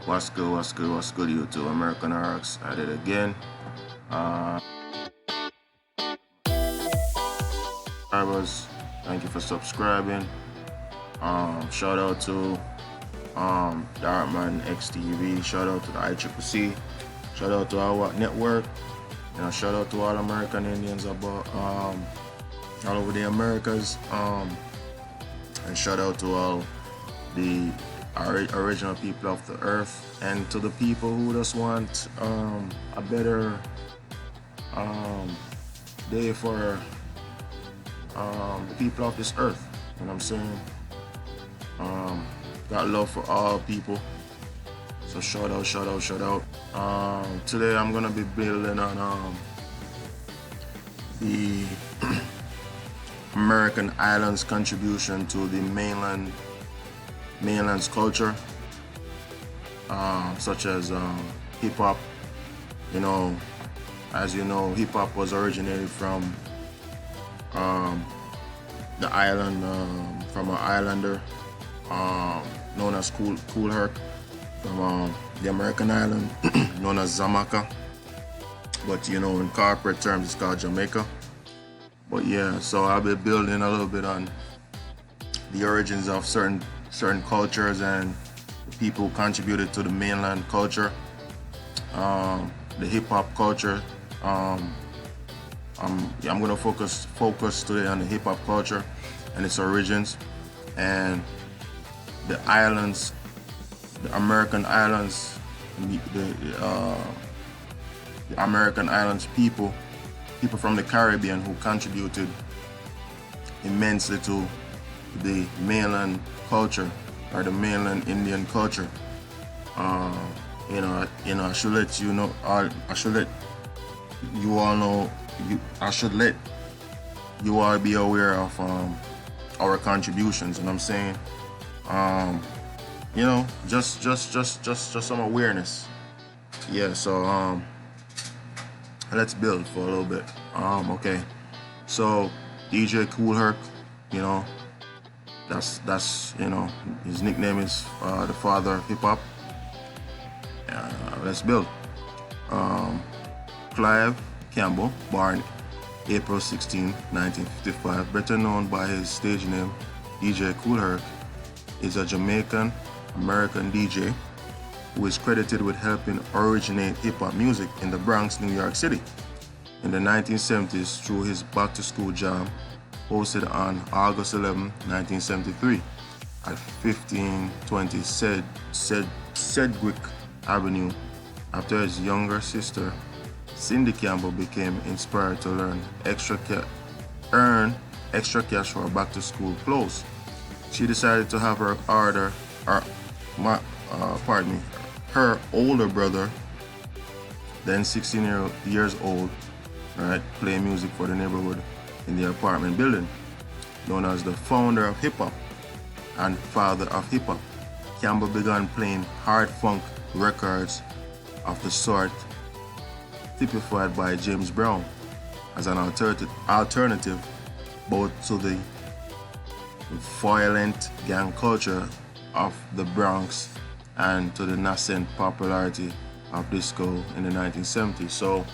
What's good, what's good, what's good, YouTube? American RX at it again. Uh, subscribers, thank you for subscribing. Shout out to Dartman XTV. Shout out to the ICCC. Shout out to our network. Shout out to all American Indians about all over the Americas. And shout out to all the original people of the earth, and to the people who just want a better day for the people of this earth. You know what I'm saying? Got love for all people. So shout out, shout out, shout out. Today I'm gonna be building on the American islands contribution to the mainland's culture, such as hip hop. As you know, hip hop was originated from the island, from an islander known as Kool Herc, from the American island known as Jamaica. But in corporate terms, it's called Jamaica. But yeah, so I'll be building a little bit on the origins of certain cultures and the people who contributed to the mainland culture, the hip hop culture. I'm gonna focus today on the hip hop culture and its origins, and the islands, the American islands, the American islands people from the Caribbean who contributed immensely to the mainland culture, or the mainland Indian culture. I should let you know. I should let you all know. I should let you all be aware of our contributions. You know what I'm saying? Just some awareness. Yeah. So let's build for a little bit. Okay. So DJ Kool Herc, that's his nickname is the father of hip hop. Let's build. Clive Campbell, born April 16, 1955, better known by his stage name DJ Kool Herc, is a Jamaican American DJ who is credited with helping originate hip hop music in the Bronx, New York City in the 1970s through his Back to School jam hosted on August 11, 1973 at 1520 Sedgwick Avenue, after his younger sister Cindy Campbell became inspired to earn extra cash for back to school clothes. She decided to have her her older brother, then 16 years old, right, play music for the neighborhood in the apartment building. Known as the founder of hip hop and father of hip hop, Campbell began playing hard funk records of the sort typified by James Brown as an alternative both to the violent gang culture of the Bronx and to the nascent popularity of disco in the 1970s. So,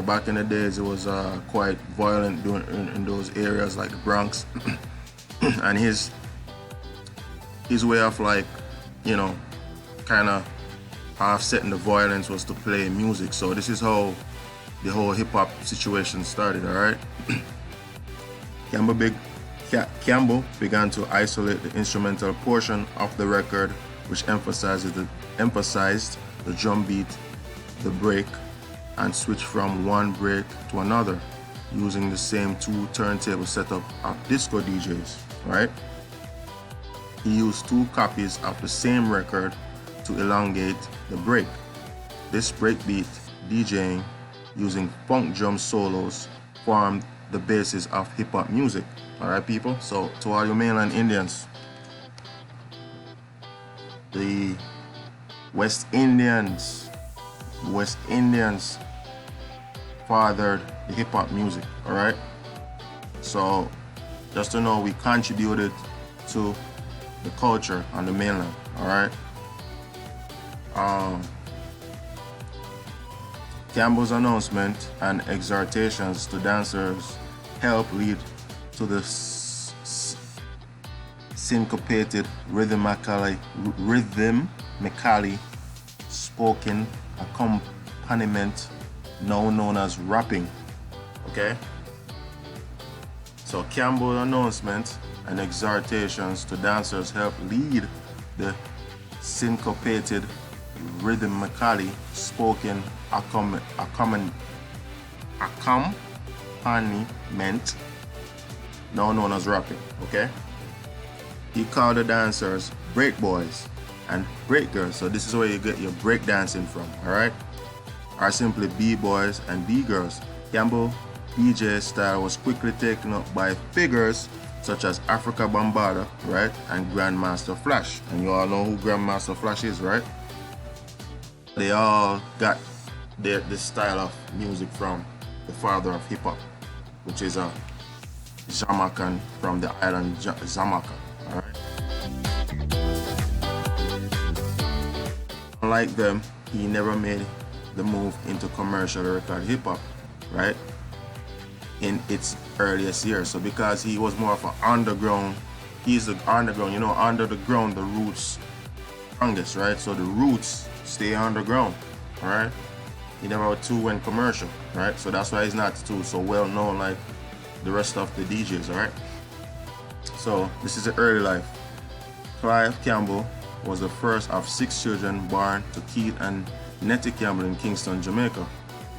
back in the days it was quite violent in those areas like the Bronx, and his way of kind of offsetting the violence was to play music. So this is how the whole hip hop situation started. All right. Campbell began to isolate the instrumental portion of the record, which emphasized the drum beat, the break, and switched from one break to another, using the same two turntable setup of disco DJs. Right? He used two copies of the same record to elongate the break. This breakbeat DJing using funk drum solos formed the basis of hip hop music. Alright, people? So, to all you mainland Indians, the West Indians fathered the hip hop music. Alright? So, just to know, we contributed to the culture on the mainland. All right. Campbell's announcement and exhortations to dancers help lead to the syncopated rhythmically spoken accompaniment now known as rapping. Okay? So Campbell's announcement and exhortations to dancers help lead the syncopated rhythmically spoken accompaniment now known as rapping. Okay? He called the dancers break boys and break girls. So this is where you get your break dancing from, alright? Or simply B-boys and B-girls. Campbell DJ style was quickly taken up by figures such as Africa Bambaataa, right? And Grandmaster Flash. And you all know who Grandmaster Flash is, right? They all got this style of music from the father of hip-hop, which is a Jamaican from the island Jamaica. Alright. Unlike them, he never made the move into commercial record hip hop, right? In its earliest years. So because he was more of an underground, he's the underground, you know, under the ground the roots strongest, right? So the roots stay underground, alright? He never too went commercial, right? So that's why he's not too so well known like the rest of the DJs, alright? So this is the early life. Clive Campbell was the first of 6 children born to Keith and Nettie Campbell in Kingston, Jamaica.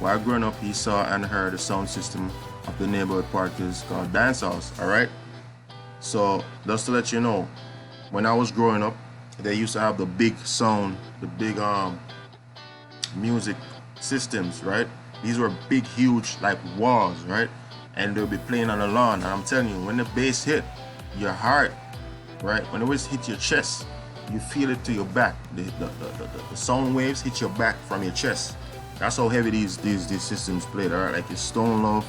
While growing up, he saw and heard the sound system of the neighborhood parties called dance halls, alright? So just to let you know, when I was growing up, they used to have the big sound, the big music systems, right? These were big, huge like walls, right? And they'll be playing on the lawn. And I'm telling you, when the bass hit your heart, right? When it was hit your chest, you feel it to your back. The sound waves hit your back from your chest. That's how heavy these systems played, alright? Like your Stone Love,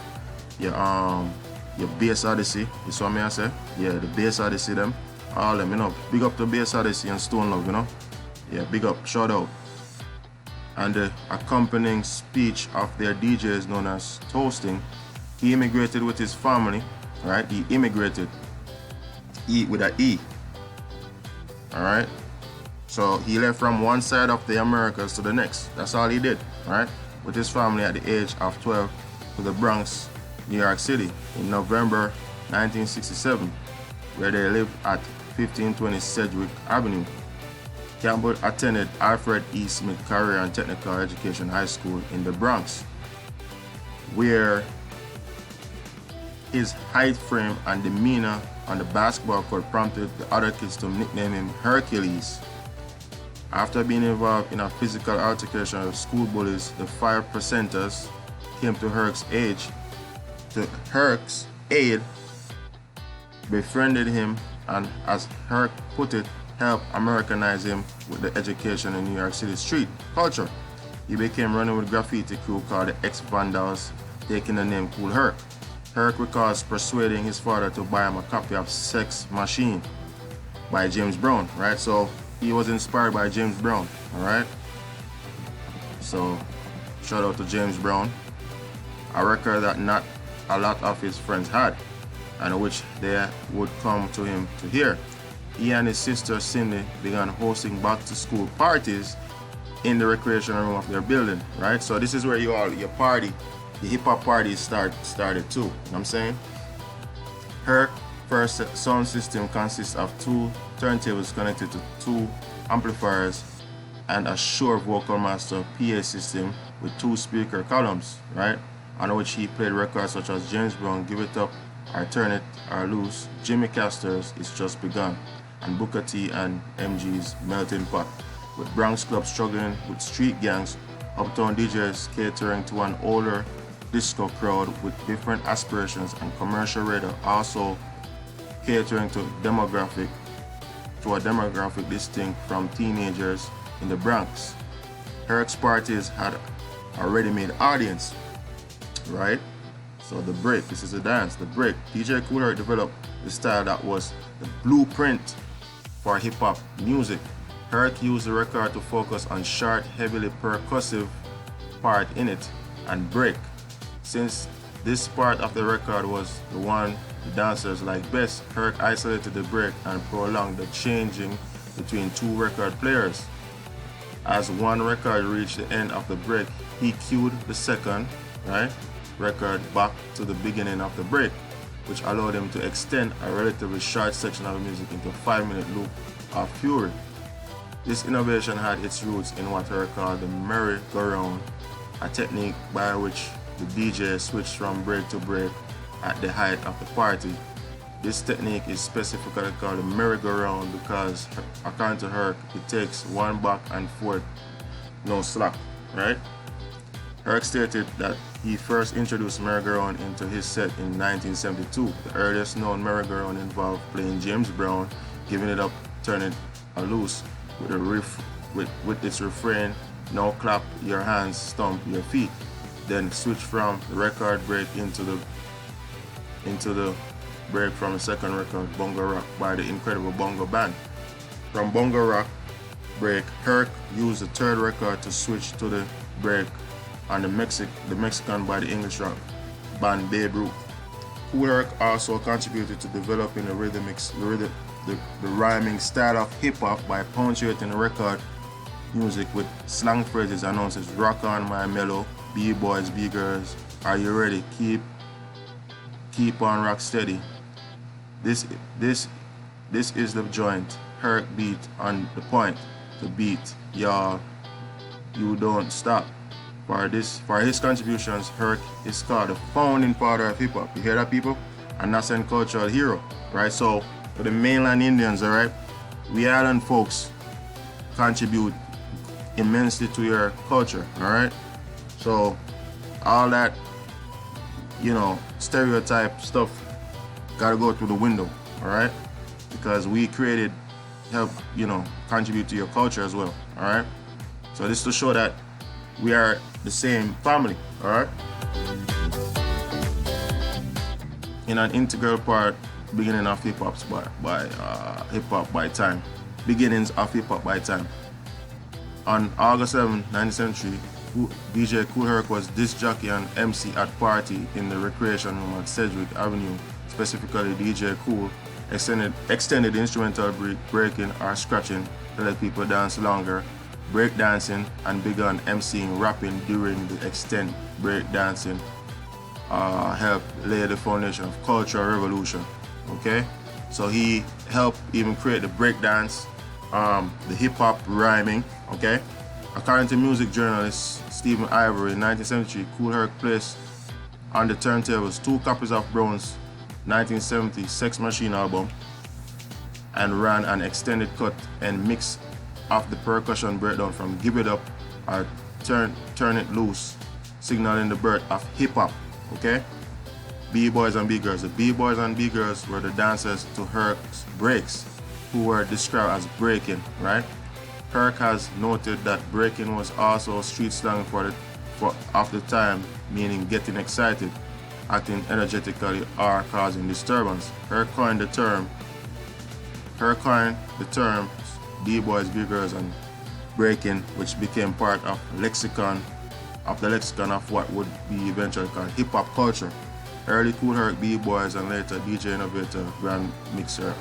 your Bass Odyssey. You saw me I say? Yeah, the Bass Odyssey them. All them, you know. Big up to Bass Odyssey and Stone Love, you know? Yeah, big up, shout out. And the accompanying speech of their DJs known as toasting, he immigrated with his family, right? He immigrated, E with an E, all right? So he left from one side of the Americas to the next. That's all he did, right? With his family at the age of 12 to the Bronx, New York City in November 1967, where they lived at 1520 Sedgwick Avenue. Campbell attended Alfred E. Smith Career and Technical Education High School in the Bronx, where his height, frame, and demeanor on the basketball court prompted the other kids to nickname him Hercules. After being involved in a physical altercation with school bullies, the 5%ers came to Herc's aid, befriended him, and as Herc put it, helped Americanize him with the education in New York City street culture. He became running with a graffiti crew called the X-Vandals, taking the name Kool Herc. Herc recalls persuading his father to buy him a copy of Sex Machine by James Brown, right? So he was inspired by James Brown, all right? So shout out to James Brown, a record that not a lot of his friends had, and which they would come to him to hear. He and his sister Cindy began hosting back-to-school parties in the recreation room of their building, right? So this is where your party, the hip-hop parties started too, you know what I'm saying? Her first sound system consists of 2 turntables connected to 2 amplifiers and a Shure Vocal Master PA system with 2 speaker columns, right? On which he played records such as James Brown, Give It Up, or Turn It or Loose, Jimmy Castor's It's Just Begun, and Booker T and MG's Melting Pot. With Bronx clubs struggling with street gangs, uptown DJs catering to an older disco crowd with different aspirations, and commercial radio also catering to a demographic distinct from teenagers in the Bronx. Herc's parties had a ready-made audience, right? So the break, this is a dance, the break. DJ Kool Herc developed the style that was the blueprint for hip-hop music. Herc used the record to focus on short, heavily percussive part in it and break. Since this part of the record was the one the dancers liked best, Herc isolated the break and prolonged the changing between two record players. As one record reached the end of the break, he cued the second record back to the beginning of the break, which allowed him to extend a relatively short section of the music into a 5-minute loop of fury. This innovation had its roots in what Herc called the merry-go-round, a technique by which the DJ switched from break to break at the height of the party. This technique is specifically called the merry-go-round because, according to Herc, it takes one back and forth, no slack, right? Herc stated that he first introduced merry-go-round into his set in 1972. The earliest known merry-go-round involved playing James Brown, giving it up, turning it loose with a riff with its refrain, now clap your hands, stomp your feet. Then switch from the record break into the break from the second record, Bongo Rock, by the incredible Bongo Band. From Bongo Rock break, Herc used the third record to switch to the break on the Mexican by the English rock band Babe Ruth. Kool Herc also contributed to developing the rhyming style of hip-hop by punctuating the record music with slang phrases announced as "Rock on my mellow," "B-boys, B-girls, are you ready? Keep on rock steady. This is the joint. Herc beat on the point. The beat, y'all, you don't stop." For his contributions, Herc is called the founding father of hip hop. You hear that, people? A nascent cultural hero, right? So for the mainland Indians, all right, we island folks contribute immensely to your culture, all right? So all that, stereotype stuff gotta go through the window, all right? Because we help contribute to your culture as well, all right? So this to show that we are the same family, all right? In an integral part, beginning of hip-hop by time. Beginnings of hip-hop by time. On August 7, 1973, DJ Kool Herc was disc jockey and MC at party in the recreation room at Sedgwick Avenue. Specifically, DJ Kool extended instrumental breaking or scratching to let people dance longer, break dancing, and began MCing rapping during the extended break dancing. Helped lay the foundation of cultural revolution. Okay, so he helped even create the break dance, the hip hop rhyming. Okay, according to music journalist Stephen Ivory, in 1973, Kool Herc placed on the turntables 2 copies of Brown's 1970 Sex Machine album and ran an extended cut and mix of the percussion breakdown from "Give It Up" or Turn It Loose, signaling the birth of hip hop. Okay, B-boys and B-girls. The B-boys and B-girls were the dancers to Herc's breaks, who were described as breaking. Right? Herc has noted that breaking was also street slang of the time, meaning getting excited, acting energetically, or causing disturbance. Herc coined the term B-boys, B-girls, and breaking, which became part of the lexicon of what would be eventually called hip-hop culture. Early Kool Herc B-boys and later DJ innovator Grand Mixer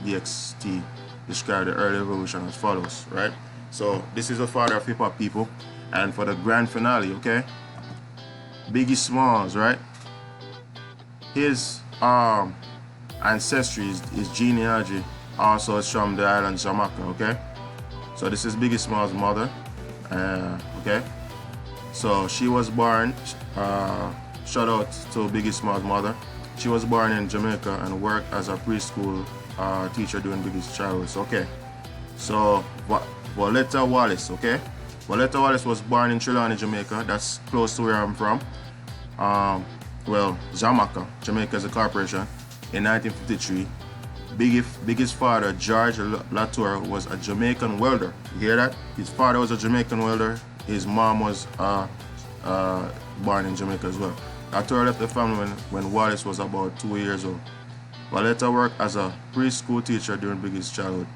DXT described the early evolution as follows, right? So this is the father of hip-hop, people. And for the grand finale, okay? Biggie Smalls, right? His ancestry, his genealogy also is from the island Jamaica, okay? So this is Biggie Smalls' mother, okay? So she was born, shout out to Biggie Smalls' mother. She was born in Jamaica and worked as a preschool teacher during Biggie's childhood, okay? So Voletta Wallace, okay? Voletta Wallace was born in Trelawny, Jamaica. That's close to where I'm from. Jamaica. Jamaica is a corporation. In 1953, Biggie's father, George Latour, was a Jamaican welder. You hear that? His father was a Jamaican welder. His mom was born in Jamaica as well. Latour left the family when Wallace was about 2 years old. Valletta worked as a preschool teacher during Biggie's childhood.